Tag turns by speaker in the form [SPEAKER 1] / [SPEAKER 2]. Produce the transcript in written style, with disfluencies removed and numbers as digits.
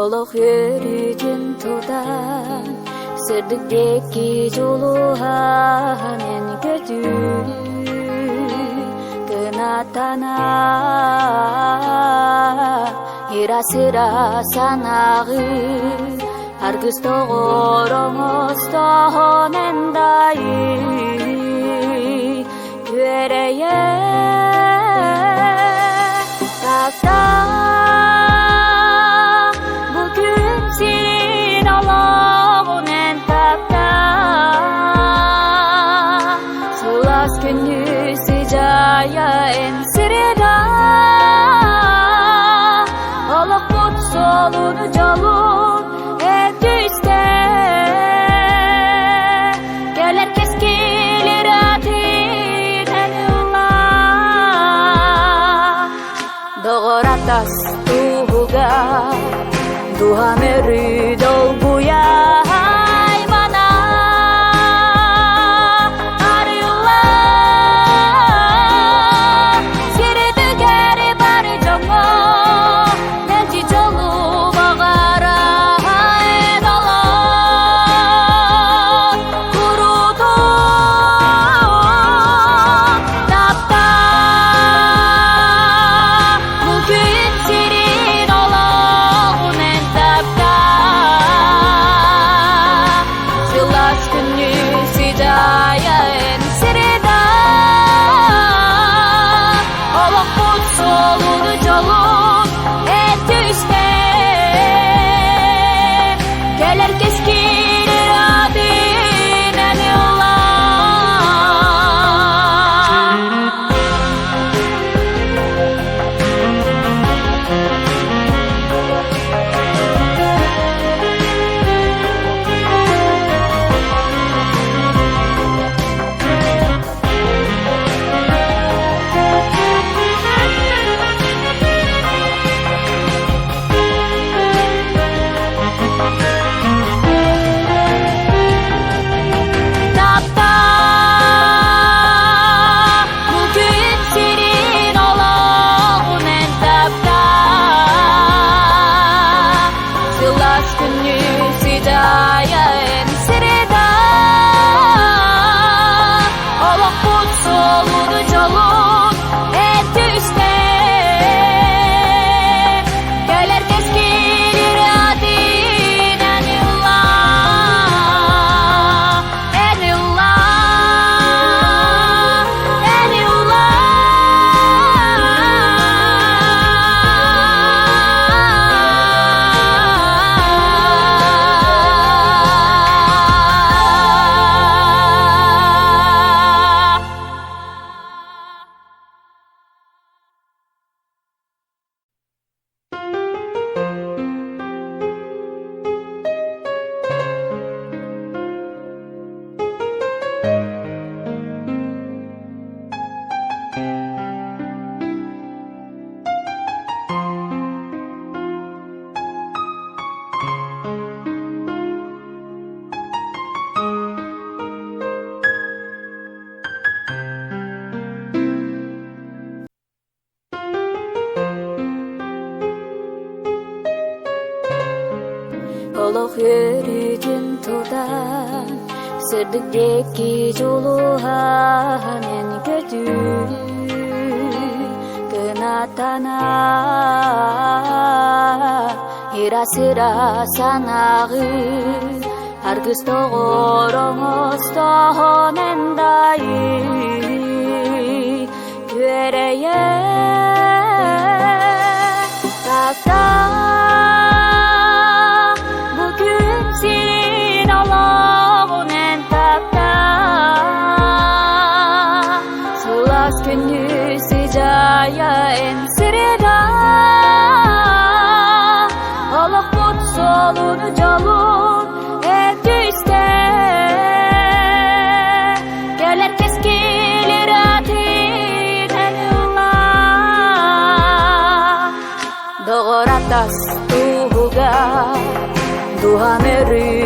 [SPEAKER 1] Олох yürüdün todan Sırdıktaki joluhanen gödüm Kınatana Irasıra sanağı Argız toğoromos tohonen dayı Güereye Takta Günü sicaya en sırada Allah put solunu calun et üstte Gelir keskilir adinen Allah Doğur atas tuhuga Duha meri dolguya Олох yürüdün todan Sırdıktaki joluhanen gödüm Kınatana Irasıra sanağı Argız toğoromos tohonen dayı Güereye Takta Günü sicaya en sırada Allah put solunu calun et üstte Gelir keskilir adinen Allah Doğur atas tuhuga Duha meri